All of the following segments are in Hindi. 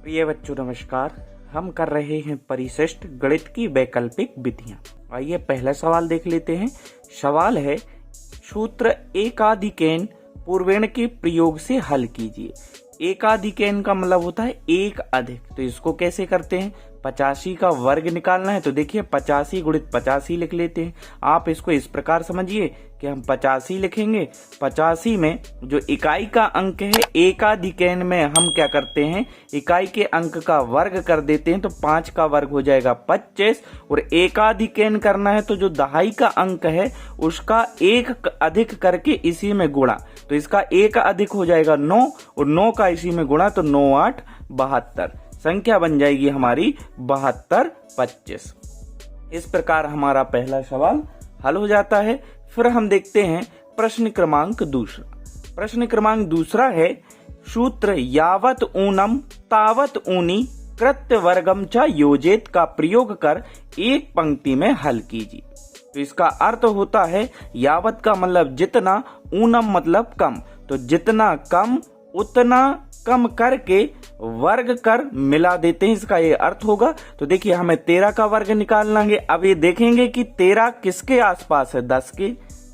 प्रिय बच्चों नमस्कार। हम कर रहे हैं परिशिष्ट गणित की वैकल्पिक विधियां। आइए पहला सवाल देख लेते हैं। सवाल है सूत्र एकाधिकैन पूर्वेण के प्रयोग से हल कीजिए। एकाधिकैन का मतलब होता है एक अधिक। तो इसको कैसे करते हैं? 85 का वर्ग निकालना है तो देखिए 85 गुणित 85 लिख लेते हैं। आप इसको इस प्रकार समझिए कि हम 85 लिखेंगे। 85 में जो इकाई का अंक है एकाधिकैन में हम क्या करते हैं, इकाई के अंक का वर्ग कर देते हैं। तो 5 का वर्ग हो जाएगा 25 और एकाधिकैन करना है तो जो दहाई का अंक है उसका एक अधिक करके इसी में गुणा। तो इसका एक अधिक हो जाएगा 9 और 9 का इसी में गुणा तो 9 8 72। संख्या बन जाएगी हमारी 72 25। इस प्रकार हमारा पहला सवाल हल हो जाता है। फिर हम देखते हैं प्रश्न क्रमांक दूसरा। प्रश्न क्रमांक दूसरा है सूत्र यावत ऊनम तावत ऊनी कृत्य वर्गम च योजित का प्रयोग कर एक पंक्ति में हल कीजिए। तो इसका अर्थ होता है यावत का मतलब जितना, ऊनम मतलब कम। तो जितना कम उतना कम करके वर्ग कर मिला देते हैं, इसका ये अर्थ होगा। तो देखिए हमें 13 का वर्ग निकालना है। अब ये देखेंगे कि 13 किसके आसपास है, 10 के,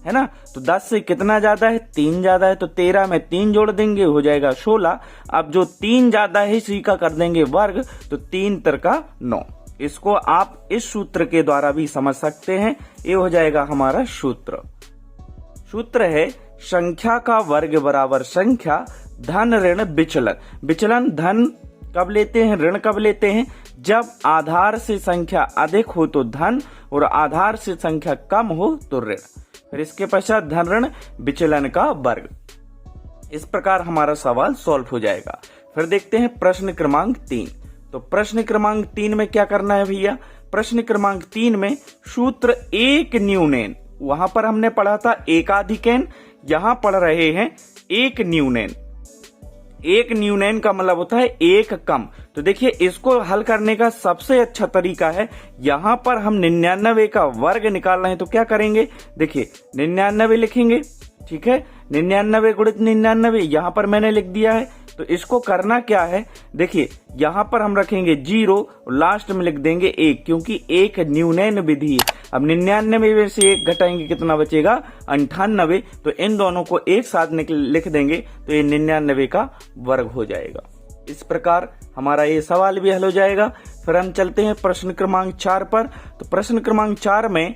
है ना। तो 10 से कितना ज्यादा है, 3 ज्यादा है। तो 13 में 3 जोड़ देंगे हो जाएगा 16। अब जो 3 ज्यादा है इसी का कर देंगे वर्ग। तो 3 तिरका 9। इसको आप इस सूत्र के द्वारा भी समझ सकते हैं। ये हो जाएगा हमारा सूत्र। सूत्र है संख्या का वर्ग बराबर संख्या धन ऋण विचलन। विचलन धन कब लेते हैं, ऋण कब लेते हैं? जब आधार से संख्या अधिक हो तो धन और आधार से संख्या कम हो तो ऋण। फिर इसके पश्चात धन ऋण विचलन का वर्ग। इस प्रकार हमारा सवाल सॉल्व हो जाएगा। फिर देखते हैं प्रश्न क्रमांक 3। तो प्रश्न क्रमांक 3 में क्या करना है भैया? प्रश्न क्रमांक 3 में सूत्र एक न्यूनैन, वहां पर हमने पढ़ा था एकाधिकैन, यहां पढ़ रहे हैं एक न्यूनैन। एक न्यूनैन का मतलब होता है एक कम। तो देखिए इसको हल करने का सबसे अच्छा तरीका है, यहां पर हम 99 का वर्ग निकालना है तो क्या करेंगे, देखिए 99 लिखेंगे, ठीक है। 99 गुणित 99 यहां पर मैंने लिख दिया है। तो इसको करना क्या है, देखिए यहां पर हम रखेंगे 0, लास्ट में लिख देंगे 1, क्योंकि एक न्यूनैन विधि है। अब 99 में से 1 घटाएंगे कितना बचेगा, 98। तो इन दोनों को एक साथ लिख देंगे तो ये 99 का वर्ग हो जाएगा। इस प्रकार हमारा ये सवाल भी हल हो जाएगा। फिर हम चलते हैं प्रश्न क्रमांक 4 पर। तो प्रश्न क्रमांक 4 में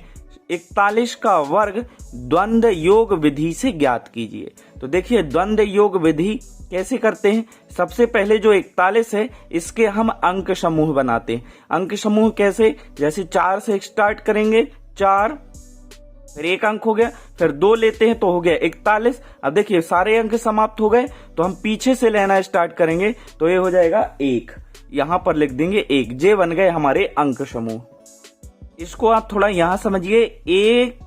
41 का वर्ग द्वंद्व योग विधि से ज्ञात कीजिए। तो देखिए द्वंद्व योग विधि कैसे करते हैं? सबसे पहले जो 41 है इसके हम अंक समूह बनाते हैं। अंक समूह कैसे? जैसे 4 से स्टार्ट करेंगे, 4, फिर 1 अंक हो गया, फिर 2 लेते हैं तो हो गया 41। अब देखिए सारे अंक समाप्त हो गए तो हम पीछे से लेना स्टार्ट करेंगे तो ये हो जाएगा 1, यहां पर लिख देंगे 1। जे बन गए हमारे अंक समूह। इसको आप थोड़ा यहां समझिए, ए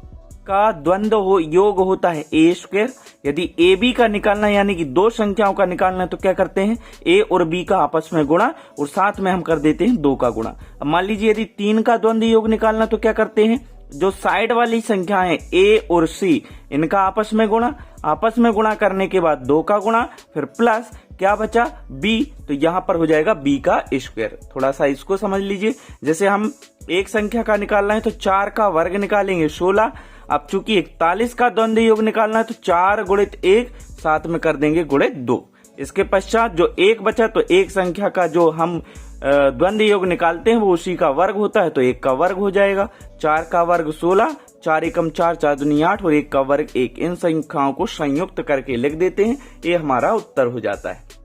का द्वंद्व योग होता है ए स्क्वायर। यदि ए बी का निकालना यानी कि 2 संख्याओं का निकालना है तो क्या करते हैं, ए और बी का आपस में गुणा और साथ में हम कर देते हैं 2 का गुणा। अब मान लीजिए यदि 3 का द्वंद्व योग निकालना तो क्या करते हैं, जो साइड वाली संख्या है ए और सी इनका आपस में गुणा। आपस में गुणा करने के बाद 2 का गुणा, फिर प्लस क्या बचा, बी। तो यहां पर हो जाएगा बी का स्क्वायर। थोड़ा सा इसको समझ लीजिए। जैसे हम एक संख्या का निकालना है तो 4 का वर्ग निकालेंगे 16। अब चूंकि 41 का द्वंद्व योग निकालना है तो 4 गुणित 1 साथ में कर देंगे गुणित 2। इसके पश्चात जो 1 बचा तो एक संख्या का जो हम द्वंद्व योग निकालते हैं वो उसी का वर्ग होता है तो 1 का वर्ग हो जाएगा। 4 का वर्ग 16, 4 एकम 4, 4 दूनी 8 और 1 का वर्ग 1। इन संख्याओं को संयुक्त करके लिख देते हैं, ये हमारा उत्तर हो जाता है।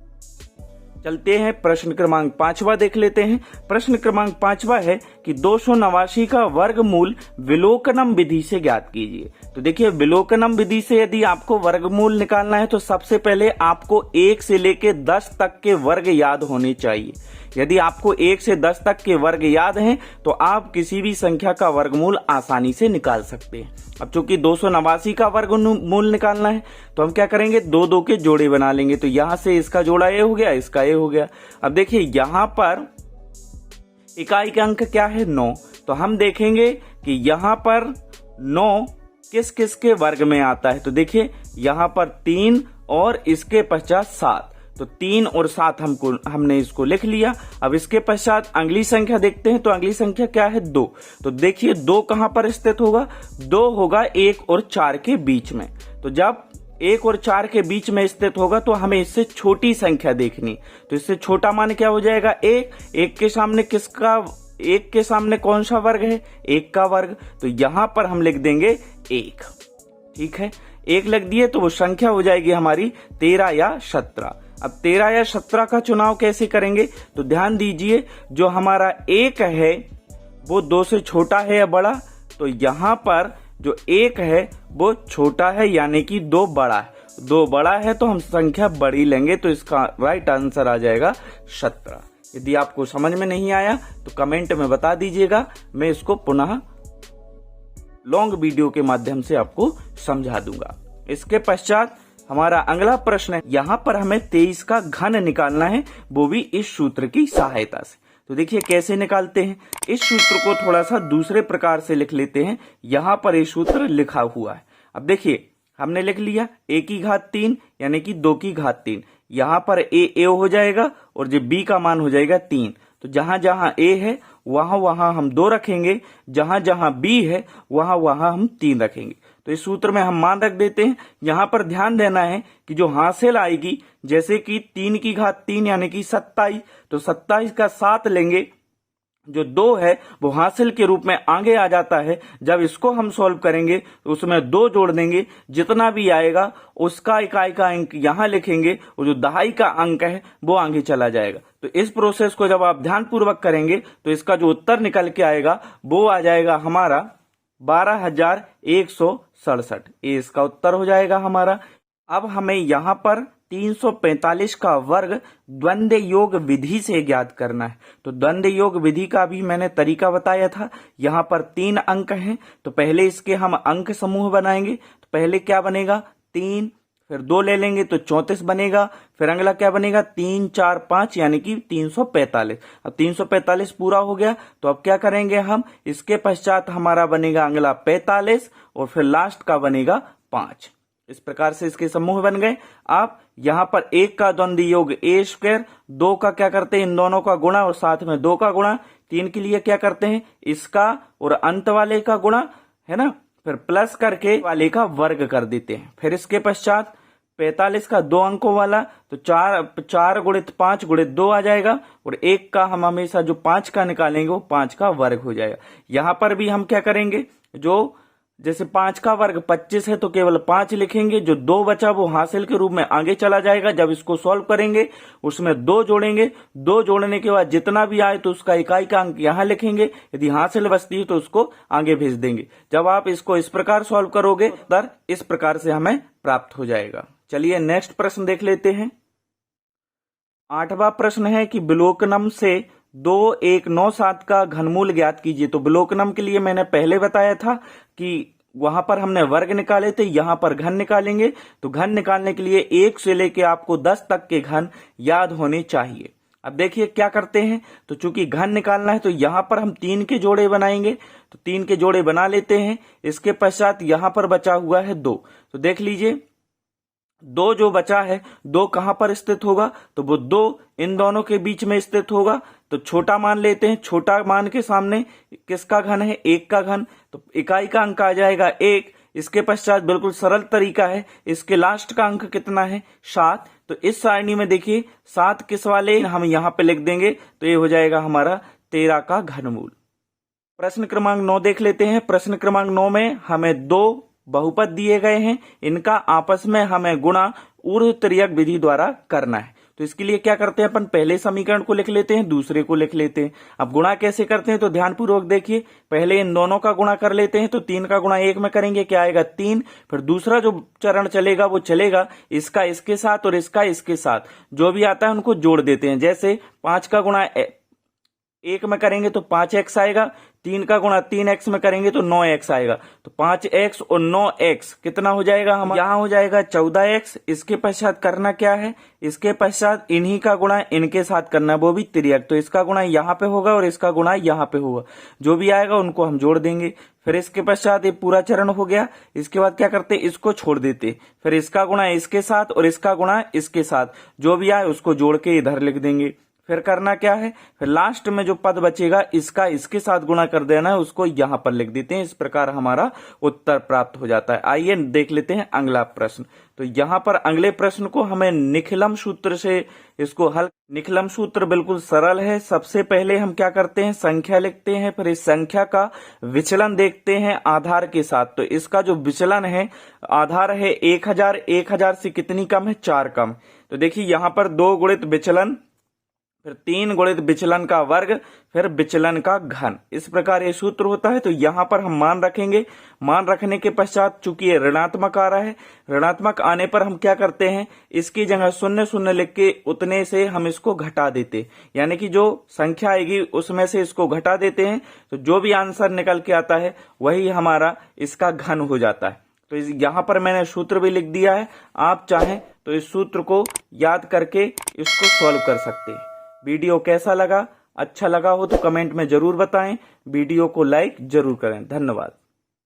चलते हैं प्रश्न क्रमांक 5वां देख लेते हैं। प्रश्न क्रमांक 5वां है कि 289 का वर्गमूल विलोकनम विधि से ज्ञात कीजिए। तो देखिए विलोकनम विधि से यदि आपको वर्गमूल निकालना है तो सबसे पहले आपको 1 से लेके 10 तक के वर्ग याद होने चाहिए। यदि आपको 1 से 10 तक के वर्ग याद हैं तो आप किसी भी संख्या का वर्गमूल आसानी से निकाल सकते हैं। अब चूंकि 289 का वर्गमूल निकालना है तो हम क्या करेंगे, 2 के जोड़े बना लेंगे। तो यहां से इसका जोड़ा ये हो गया, इसका ये हो गया। अब देखिए यहां पर इकाई का अंक क्या है, 9। तो हम देखेंगे कि यहां पर 9 किस किस के वर्ग में आता है। तो देखिए यहां पर 3 और इसके पश्चात 7। तो 3 और 7 हमने इसको लिख लिया। अब इसके पश्चात अगली संख्या देखते हैं, तो अगली संख्या क्या है 2। तो देखिए 2 कहां पर स्थित होगा, 2 होगा 1 और 4 के बीच में। तो जब 1 और 4 के बीच में स्थित होगा तो हमें इससे छोटी संख्या देखनी। तो इससे छोटा मान क्या हो जाएगा 1। 1 के सामने किसका, 1 के सामने कौन सा वर्ग है, 1 का वर्ग। तो यहां पर हम लिख देंगे 1। ठीक है, 1 लिख दिए तो वो संख्या हो जाएगी हमारी 13 या 17। अब 13 या 17 का चुनाव कैसे करेंगे, तो ध्यान दीजिए जो हमारा 1 है वो 2 से छोटा है या बड़ा। तो यहां पर जो 1 है वो छोटा है यानी कि 2 बड़ा है। 2 बड़ा है तो हम संख्या बड़ी लेंगे, तो इसका राइट आंसर आ जाएगा 17। यदि आपको समझ में नहीं आया तो कमेंट में बता दीजिएगा, मैं इसको पुनः लॉन्ग वीडियो के माध्यम से आपको समझा दूंगा। इसके पश्चात हमारा अगला प्रश्न है, यहां पर हमें 23 का घन निकालना है, वो भी इस सूत्र की सहायता से। तो देखिए कैसे निकालते हैं, इस सूत्र को थोड़ा सा दूसरे प्रकार से लिख लेते हैं। यहां पर ये सूत्र लिखा हुआ है। अब देखिए हमने लिख लिया a की घात 3 यानी कि 2 की घात 3। यहां पर a हो जाएगा और जो b का मान हो जाएगा 3। तो जहां जहां a है वहां वहां हम 2 रखेंगे, जहां जहां b है वहां वहां हम 3 रखेंगे। तो इस सूत्र में हम मान रख देते हैं। यहां पर ध्यान देना है कि जो हासिल आएगी, जैसे कि 3 की घात 3 यानी कि 27, तो 27 का 7 लेंगे, जो 2 है वो हासिल के रूप में आगे आ जाता है। जब इसको हम सॉल्व करेंगे तो उसमें 2 जोड़ देंगे, जितना भी आएगा उसका इकाई का अंक यहां लिखेंगे और जो दहाई का अंक है वो आगे चला जाएगा। तो इस प्रोसेस को जब आप ध्यान पूर्वक करेंगे तो इसका जो उत्तर निकल के आएगा वो आ जाएगा हमारा 12,167। ये इसका उत्तर हो जाएगा हमारा। अब हमें यहां पर 345 का वर्ग द्वंद्व योग विधि से ज्ञात करना है। तो द्वंद्व योग विधि का भी मैंने तरीका बताया था। यहाँ पर 3 अंक हैं, तो पहले इसके हम अंक समूह बनाएंगे। तो पहले क्या बनेगा 3, फिर 2 ले लेंगे तो 34 बनेगा। फिर अगला क्या बनेगा 3, 4, 5 यानी कि 345। अब 345 पूरा हो गया तो अब क्या करेंगे हम, इसके पश्चात हमारा बनेगा अगला 45 और फिर लास्ट का बनेगा 5। इस प्रकार से इसके समूह बन गए। आप यहां पर 1 का द्वंद्व योग a², 2 का क्या करते हैं इन दोनों का गुणा और साथ में 2 का गुणा, 3 के लिए क्या करते हैं इसका और अंत वाले का गुणा, है ना, फिर प्लस करके वाले का वर्ग कर देते हैं। फिर इसके पश्चात 45 का 2 अंकों वाला, तो 4 गुणित 5 गुणित 2 आ जाएगा और 1 का हम हमेशा जो 5 का निकालेंगे वो 5 का वर्ग हो जाएगा। यहां पर भी हम क्या करेंगे, जो जैसे 5 का वर्ग 25 है तो केवल 5 लिखेंगे, जो 2 बचा वो हासिल के रूप में आगे चला जाएगा। जब इसको सॉल्व करेंगे उसमें 2 जोड़ेंगे, 2 जोड़ने के बाद जितना भी आए तो उसका इकाई का अंक यहाँ लिखेंगे, यदि हासिल बचती है तो उसको आगे भेज देंगे। जब आप इसको इस प्रकार सॉल्व करोगे उत्तर इस प्रकार से हमें प्राप्त हो जाएगा। चलिए नेक्स्ट प्रश्न देख लेते हैं। 8वां प्रश्न है कि विलोकनम से 2197 का घनमूल ज्ञात कीजिए। तो विलोकनम के लिए मैंने पहले बताया था कि वहां पर हमने वर्ग निकाले थे, यहां पर घन निकालेंगे। तो घन निकालने के लिए 1 से लेके आपको 10 तक के घन याद होने चाहिए। अब देखिए क्या करते हैं, तो चूंकि घन निकालना है तो यहां पर हम 3 के जोड़े बनाएंगे। तो 3 के जोड़े बना लेते हैं। इसके पश्चात यहां पर बचा हुआ है 2। तो देख लीजिए 2 जो बचा है 2 कहां पर स्थित होगा, तो वो 2 इन दोनों के बीच में स्थित होगा। तो छोटा मान लेते हैं, छोटा मान के सामने किसका घन है 1 का घन, तो इकाई का अंक आ जाएगा 1। इसके पश्चात बिल्कुल सरल तरीका है, इसके लास्ट का अंक कितना है 7। तो इस सारणी में देखिए 7 किस वाले हम यहां पे लिख देंगे, तो ये हो जाएगा हमारा 13 का घनमूल। प्रश्न क्रमांक 9 देख लेते हैं। प्रश्न क्रमांक 9 में हमें 2 बहुपद दिए गए हैं, इनका आपस में हमें गुणा ऊर्ध्वतिर्यक विधि द्वारा करना है। तो इसके लिए क्या करते हैं, अपन पहले समीकरण को लिख लेते हैं, दूसरे को लिख लेते हैं। अब गुणा कैसे करते हैं तो ध्यानपूर्वक देखिए। पहले इन दोनों का गुणा कर लेते हैं, तो 3 का गुणा 1 में करेंगे, क्या आएगा 3। फिर दूसरा जो चरण चलेगा वो चलेगा इसका इसके साथ और इसका इसके साथ, जो भी आता है उनको जोड़ देते हैं। जैसे 5 का गुणा एक में करेंगे तो 5x आएगा, 3 का गुणा 3x में करेंगे तो 9x आएगा। तो 5x और 9x कितना हो जाएगा हमारा, यहाँ हो जाएगा 14x। इसके पश्चात करना क्या है, इसके पश्चात इन्हीं का गुणा इनके साथ करना है, वो भी तिर्यक। तो इसका गुणा यहाँ पे होगा और इसका गुणा यहाँ पे होगा, जो भी आएगा उनको हम जोड़ देंगे। फिर इसके पश्चात ये पूरा चरण हो गया। इसके बाद क्या करते, इसको छोड़ देते, फिर इसका गुणा इसके साथ और इसका गुणा इसके साथ, जो भी आए उसको जोड़ के इधर लिख देंगे। फिर करना क्या है, फिर लास्ट में जो पद बचेगा इसका इसके साथ गुणा कर देना है, उसको यहां पर लिख देते हैं। इस प्रकार हमारा उत्तर प्राप्त हो जाता है। आइए देख लेते हैं अगला प्रश्न। तो यहाँ पर अगले प्रश्न को हमें निखिलम सूत्र से इसको हल। निखिलम सूत्र बिल्कुल सरल है। सबसे पहले हम क्या करते हैं, संख्या लिखते हैं, फिर इस संख्या का विचलन देखते हैं आधार के साथ। तो इसका जो विचलन है, आधार है 1000, 1000 से कितनी कम है, 4 कम। तो देखिए यहाँ पर 2 गुणित विचलन, फिर 3 गुणित विचलन का वर्ग, फिर विचलन का घन, इस प्रकार ये सूत्र होता है। तो यहाँ पर हम मान रखेंगे। मान रखने के पश्चात चूंकि ये ऋणात्मक आ रहा है, ऋणात्मक आने पर हम क्या करते हैं, इसकी जगह 0 0 लिख के उतने से हम इसको घटा देते, यानी कि जो संख्या आएगी उसमें से इसको घटा देते हैं। तो जो भी आंसर निकल के आता है वही हमारा इसका घन हो जाता है। तो यहाँ पर मैंने सूत्र भी लिख दिया है। आप चाहें तो इस सूत्र को याद करके इसको सॉल्व कर सकते हैं। वीडियो कैसा लगा, अच्छा लगा हो तो कमेंट में जरूर बताएं। वीडियो को लाइक जरूर करें। धन्यवाद।